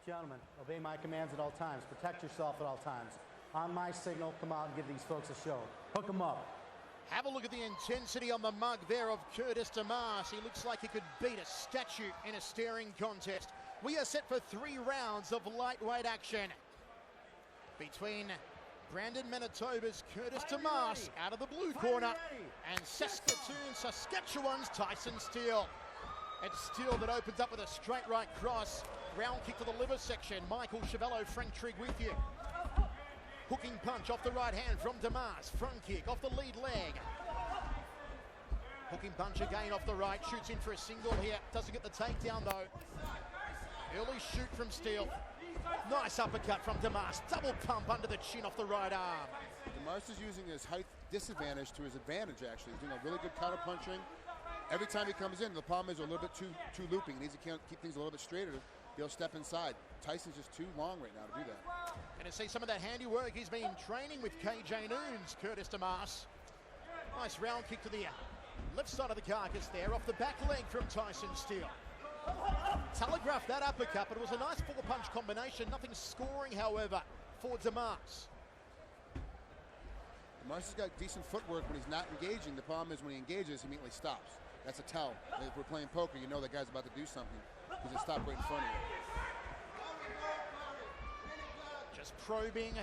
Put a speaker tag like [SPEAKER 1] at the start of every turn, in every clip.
[SPEAKER 1] Gentlemen, obey my commands at all times. Protect yourself at all times. On my signal, come out and give these folks a show. Hook them up.
[SPEAKER 2] Have a look at the intensity on the mug there of Curtis DeMars. He looks like he could beat a statue in a staring contest. We are set for 3 rounds of lightweight action between Brandon, Manitoba's Curtis DeMars out of the blue corner and Saskatchewan's Tyson Steele. It's Steele that opens up with a straight right cross. Round kick to the liver section. Michael Chevello, Frank Trigg with you. Hooking punch off the right hand from DeMars. Front kick off the lead leg. Hooking punch again off the right. Shoots in for a single here. Doesn't get the takedown though. Early shoot from Steele. Nice uppercut from DeMars. Double pump under the chin off the right arm.
[SPEAKER 3] DeMars is using his height disadvantage to his advantage, actually. He's doing a really good counter punching. Every time he comes in, the problem is a little bit too looping. He needs to keep things a little bit straighter to be able to step inside. Tyson's just too long right now to do that.
[SPEAKER 2] And to see some of that handiwork, he's been training with KJ Noons, Curtis DeMars. Nice round kick to the left side of the carcass there, off the back leg from Tyson Steele. Telegraphed that uppercut, but it was a nice 4-punch combination. Nothing scoring, however, for DeMars.
[SPEAKER 3] DeMars has got decent footwork when he's not engaging. The problem is when he engages, he immediately stops. That's a tell. If we're playing poker, you know that guy's about to do something. He's going to stop right in front of you.
[SPEAKER 2] Just probing,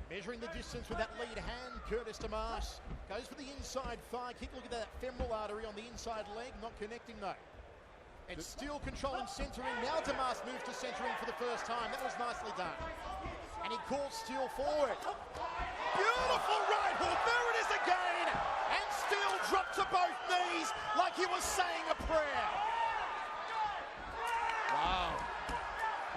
[SPEAKER 2] measuring the distance with that lead hand. Curtis DeMars goes for the inside thigh kick. Look at that femoral artery on the inside leg, not connecting though. And Steele controlling centering. Now DeMars moves to centering for the first time. That was nicely done. And he calls Steele forward. Beautiful right hook. There it is again. And Steele dropped to both knees like he was saying a prayer.
[SPEAKER 3] Wow.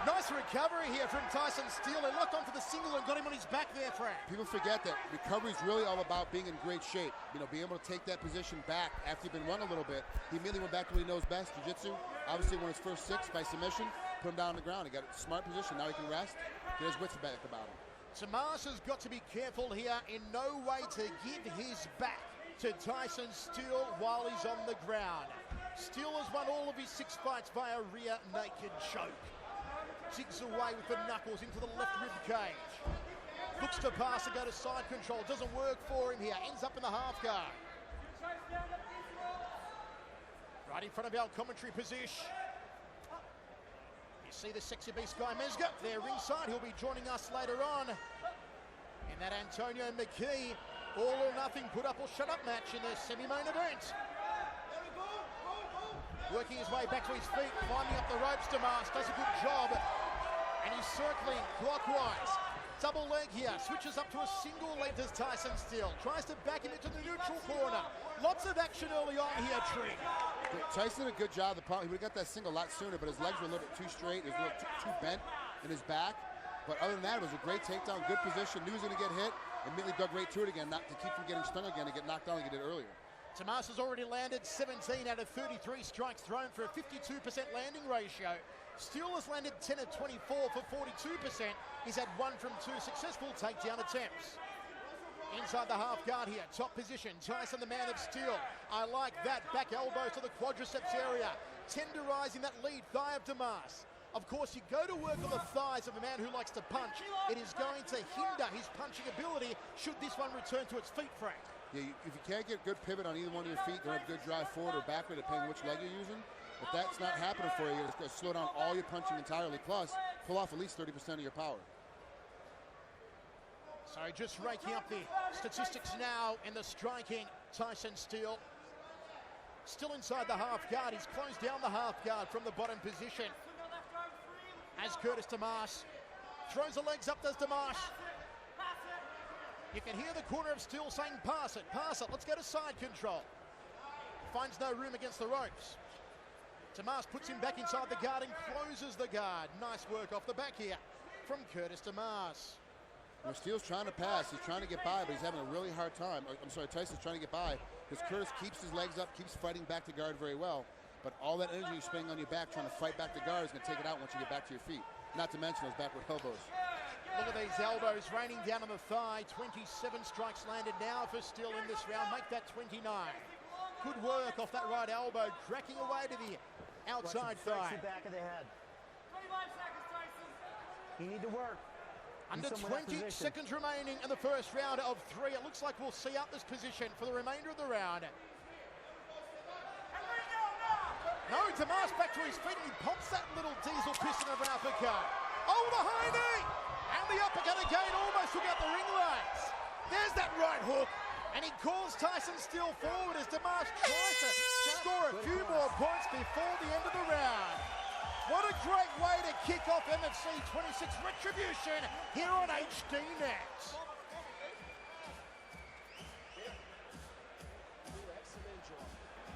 [SPEAKER 2] Nice recovery here from Tyson Steele. They locked onto the single and got him on his back there, Frank.
[SPEAKER 3] People forget that recovery is really all about being in great shape. You know, being able to take that position back after you've been run a little bit. He immediately went back to what he knows best, jiu-jitsu. Obviously won his first 6 by submission, put him down on the ground. He got a smart position. Now he can rest, get his wits back about him.
[SPEAKER 2] DeMars has got to be careful here, in no way to give his back to Tyson Steele while he's on the ground. Steele has won all of his 6 fights via rear naked choke. Jigs away with the knuckles into the left rib cage. Looks to pass and go to side control. Doesn't work for him here. Ends up in the half guard. Right in front of our commentary position. You see the sexy beast Guy Mesga there ringside. He'll be joining us later on in that Antonio McKee all or nothing put up or shut up match in the semi-main event. Working his way back to his feet, climbing up the ropes. DeMars does a good job. And he's circling clockwise. Double leg here. Switches up to a single leg as Tyson Steele. Tries to back him into the neutral corner. Lots of action early on here, Tree.
[SPEAKER 3] Tyson did a good job. The problem, he would have got that single a lot sooner, but his legs were a little bit too straight. He was a little too bent in his back. But other than that, it was a great takedown, good position. Knew he was going to get hit. Immediately dug right to it again, not to keep from getting stung again and get knocked down like he did earlier.
[SPEAKER 2] DeMars has already landed 17 out of 33 strikes thrown for a 52% landing ratio. Steele has landed 10 of 24 for 42%. He's had 1 from 2 successful takedown attempts. Inside the half guard here, top position. Tyson, the man of steel. I like that. Back elbows to the quadriceps area. Tenderizing that lead thigh of DeMars. Of course, you go to work on the thighs of a man who likes to punch. It is going to hinder his punching ability should this one return to its feet, Frank.
[SPEAKER 3] Yeah, if you can't get good pivot on either one of your feet, don't have good drive forward or backward, depending on which leg you're using. If that's not happening for you, it's going to slow down all your punching entirely. Plus, pull off at least 30% of your power.
[SPEAKER 2] So just raking up the statistics now in the striking. Tyson Steele still inside the half guard. He's closed down the half guard from the bottom position. As Curtis DeMars throws the legs up, does DeMars. You can hear the corner of Steele saying, pass it, let's go to side control. Finds no room against the ropes. DeMars puts him back inside the guard and closes the guard. Nice work off the back here from Curtis DeMars.
[SPEAKER 3] When Steele's trying to pass, he's trying to get by, but he's having a really hard time. I'm sorry, Tyson's trying to get by because Curtis keeps his legs up, keeps fighting back to guard very well. But all that energy you're spending on your back trying to fight back to guard is going to take it out once you get back to your feet. Not to mention those backward elbows.
[SPEAKER 2] Look at these elbows raining down on the thigh. 27 strikes landed now for Steele in this round. Make that 29. Good work off that right elbow, cracking away to the outside thigh.
[SPEAKER 1] Back of the head.
[SPEAKER 4] 25 seconds, Tyson.
[SPEAKER 1] You need to work.
[SPEAKER 2] Under 20 seconds remaining in the first round of 3. It looks like we'll see out this position for the remainder of the round. No, Damas back to his feet and he pops that little diesel piston of an uppercut. Oh, the high knee! And the uppercut again almost took out the ring lights. There's that right hook. And he calls Tyson Steele forward as Damas tries to score a few more points before the end of the round. What a great way to kick off MFC 26 Retribution here on HDNet.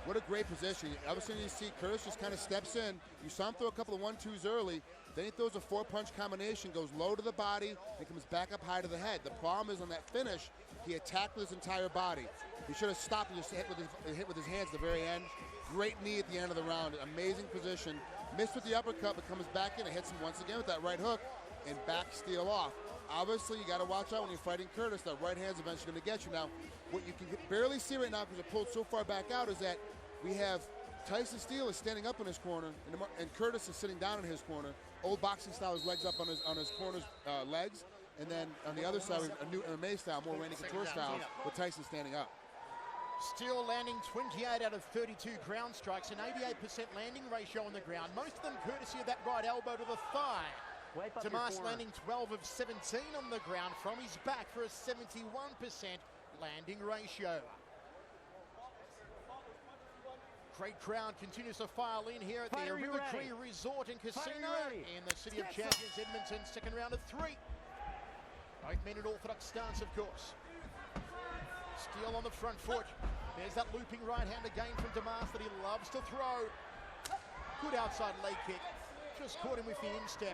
[SPEAKER 3] What a great position. Obviously, you see Curtis just kind of steps in. You saw him throw a couple of 1-2s early. Then he throws a 4-punch combination, goes low to the body, and comes back up high to the head. The problem is on that finish, he attacked with his entire body. He should have stopped and just hit with his hands at the very end. Great knee at the end of the round. Amazing position. Missed with the uppercut, but comes back in and hits him once again with that right hook and back Steele off. Obviously, you got to watch out when you're fighting Curtis. That right hand's eventually going to get you. Now, what you can barely see right now because it pulled so far back out is that we have Tyson Steele is standing up in his corner, and Curtis is sitting down in his corner. Old boxing style, his legs up on his corner's legs, and then on the other side, a new MMA style, more Randy Couture style, with Tyson standing up.
[SPEAKER 2] Still landing 28 out of 32 ground strikes, an 88% landing ratio on the ground, most of them courtesy of that right elbow to the thigh. Damas landing 12 of 17 on the ground from his back for a 71% landing ratio. Great crowd continues to file in here at the River Tree Resort and Casino in the City of Champions, Edmonton, second round of 3. Both men in orthodox stance, of course. Steele on the front foot. There's that looping right hand again from Damas that he loves to throw. Good outside leg kick. Just caught him with the instep.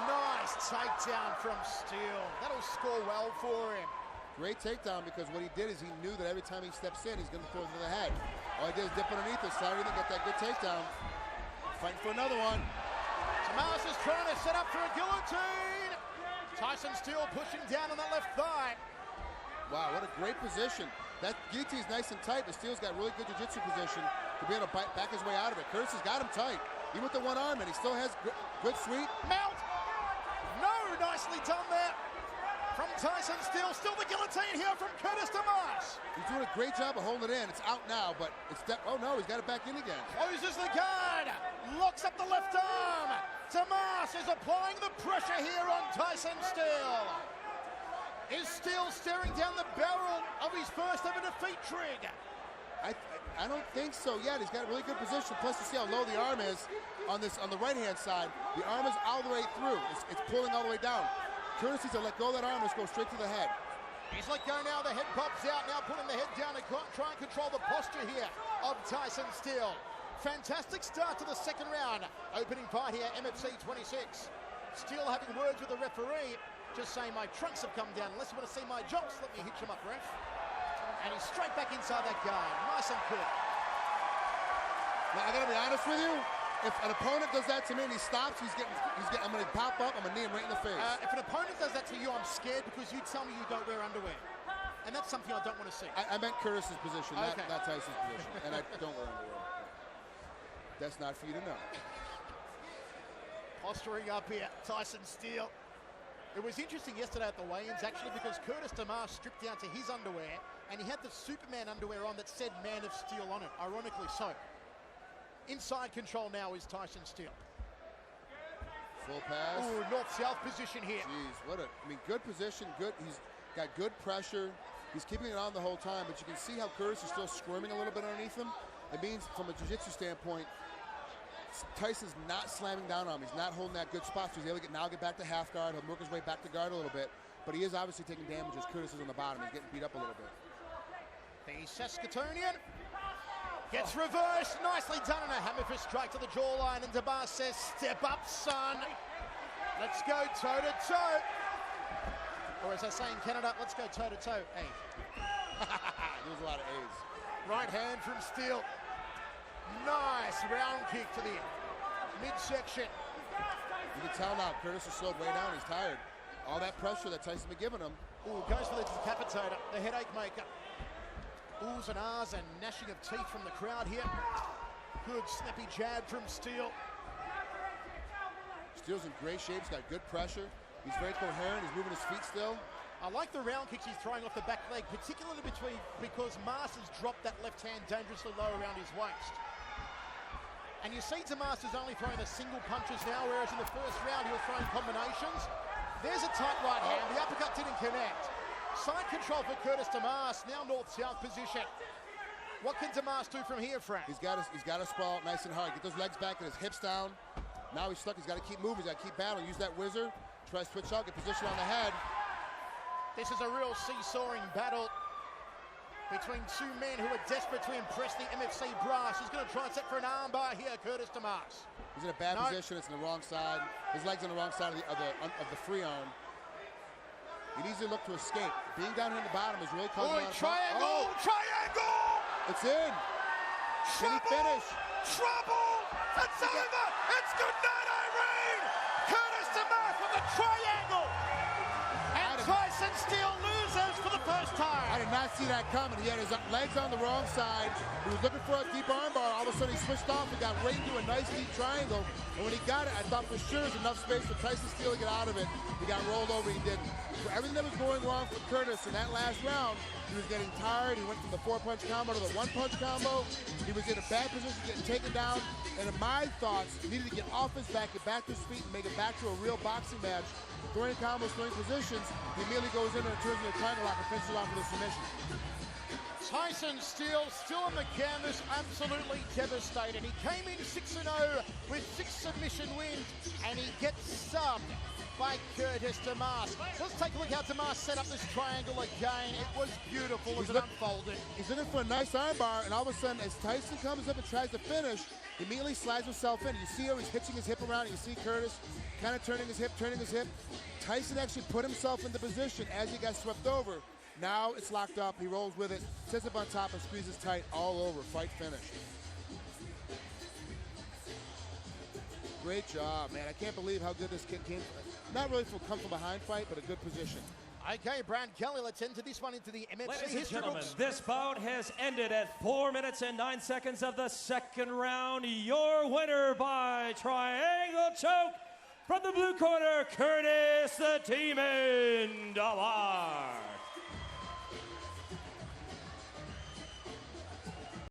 [SPEAKER 2] Nice takedown from Steele. That'll score well for him.
[SPEAKER 3] Great takedown because what he did is he knew that every time he steps in, he's going to throw it to the head. All he did is dip underneath it, slide everything, get that good takedown. Fighting for another one.
[SPEAKER 2] Damas is trying to set up for a guillotine. Tyson Steele pushing down on that left thigh.
[SPEAKER 3] Wow, what a great position. That guillotine is nice and tight, but Steele's got really good jiu-jitsu position to be able to back his way out of it. Curtis has got him tight. Even with the one arm, and he still has good sweep.
[SPEAKER 2] Mount! No, nicely done there. From Tyson Steele, still the guillotine here from Curtis Damas.
[SPEAKER 3] He's doing a great job of holding it in. It's out now, but it's oh no, he's got it back in again.
[SPEAKER 2] Closes the guard, locks up the left arm. Damas is applying the pressure here on Tyson Steele. Is Steele staring down the barrel of his first ever defeat, Trig?
[SPEAKER 3] I don't think so yet. He's got a really good position. Plus, you see how low the arm is on the right-hand side. The arm is all the way through. It's pulling all the way down. Curtis needs to let go of that arm and just go straight to the head.
[SPEAKER 2] He's let go now, the head pops out, now putting the head down to try and control the posture here of Tyson Steele. Fantastic start to the second round. Opening fight here, MFC 26. Steele having words with the referee, just saying my trunks have come down. Unless you want to see my jocks, let me hitch them up, ref. And he's straight back inside that guard, nice and quick.
[SPEAKER 3] Now, I gotta be honest with you. If an opponent does that to me and he stops, I'm going to pop up, I'm going to knee him right in the face.
[SPEAKER 2] If an opponent does that to you, I'm scared because you tell me you don't wear underwear. And that's something I don't want to see.
[SPEAKER 3] I meant Curtis's position, not Tyson's position. And I don't wear underwear. That's not for you to know.
[SPEAKER 2] Posturing up here, Tyson Steele. It was interesting yesterday at the weigh-ins, actually, because Curtis Damas stripped down to his underwear, and he had the Superman underwear on that said Man of Steel on it, ironically so. Inside control now is Tyson Steele.
[SPEAKER 3] Full pass.
[SPEAKER 2] Ooh, north-south position here.
[SPEAKER 3] Jeez, good position, good. He's got good pressure. He's keeping it on the whole time, but you can see how Curtis is still squirming a little bit underneath him. It means, from a jiu-jitsu standpoint, Tyson's not slamming down on him. He's not holding that good spot, so he's able to get back to half guard. He'll work his way back to guard a little bit, but he is obviously taking damage as Curtis is on the bottom. He's getting beat up a little bit.
[SPEAKER 2] The Saskatoonian gets reversed, nicely done, and a hammer fist strike to the jawline, and Damas says, step up, son. Let's go toe-to-toe. Or as I say in Canada, let's go toe-to-toe. Hey.
[SPEAKER 3] There's a lot of A's.
[SPEAKER 2] Right hand from Steele. Nice round kick to the midsection.
[SPEAKER 3] You can tell now, Curtis is slowed way down, he's tired. All that pressure that Tyson been giving him.
[SPEAKER 2] Ooh, goes for the decapitator, the headache maker. Oohs and ahs and gnashing of teeth from the crowd here. Good snappy jab from Steele.
[SPEAKER 3] Steele's in great shape. He's got good pressure. He's very coherent. He's moving his feet still.
[SPEAKER 2] I like the round kicks he's throwing off the back leg, particularly because Mars has dropped that left hand dangerously low around his waist. And you see Damas is only throwing the single punches now, whereas in the first round he was throwing combinations. There's a tight right hand. The uppercut didn't connect. Side control for Curtis Damas, now north-south position. What can Damas do from here, Frank?
[SPEAKER 3] He's got to sprawl out nice and hard. Get those legs back and his hips down. Now he's stuck. He's got to keep moving. He's got to keep battling. Use that whizzer. Try to switch out. Get position on the head.
[SPEAKER 2] This is a real seesawing battle between two men who are desperate to impress the MFC brass. He's going to try and set for an armbar here, Curtis Damas.
[SPEAKER 3] He's in a bad position. It's in the wrong side. His leg's on the wrong side of the free arm. He needs to look to escape. Being down here in the bottom is really causing a lot of
[SPEAKER 2] triangle! Triangle!
[SPEAKER 3] It's in. Can he finish?
[SPEAKER 2] Trouble! It's over! It's good night, Irene! Curtis Damas with the triangle! And Tyson Steele loses for the first time.
[SPEAKER 3] I did not see that coming. He had his legs on the wrong side. He was looking for a deep armbar. All of a sudden he switched off and got right into a nice deep triangle. And when he got it, I thought for sure there was enough space for Tyson Steele to get out of it. He got rolled over. He didn't. For everything that was going wrong for Curtis in that last round, he was getting tired. He went from the 4-punch combo to the 1-punch combo. He was in a bad position, getting taken down. And in my thoughts, he needed to get off his back, get back to his feet, and make it back to a real boxing match. Throwing combos, throwing positions, he immediately goes in and turns into a triangle lock and finishes off with a submission.
[SPEAKER 2] Tyson Steele still on the canvas, absolutely devastated. He came in 6-0 with 6 submission wins, and he gets subbed by Curtis Damas. Let's take a look how Damas set up this triangle again. It was beautiful as it unfolded.
[SPEAKER 3] He's looking for a nice armbar, and all of a sudden, as Tyson comes up and tries to finish, he immediately slides himself in. You see how he's hitching his hip around. You see Curtis kind of turning his hip. Tyson actually put himself into position as he got swept over. Now it's locked up. He rolls with it, sits up on top, and squeezes tight all over. Fight finished. Great job, man. I can't believe how good this kid came. Not really for come from behind fight, but a good position.
[SPEAKER 2] Okay, Brad Kelly, let's enter this one into the MFC
[SPEAKER 4] Ladies and
[SPEAKER 2] history
[SPEAKER 4] gentlemen,
[SPEAKER 2] books.
[SPEAKER 4] this bout has ended at 4 minutes and 9 seconds of the second round. Your winner by triangle choke from the blue corner, Curtis the Demon Damas.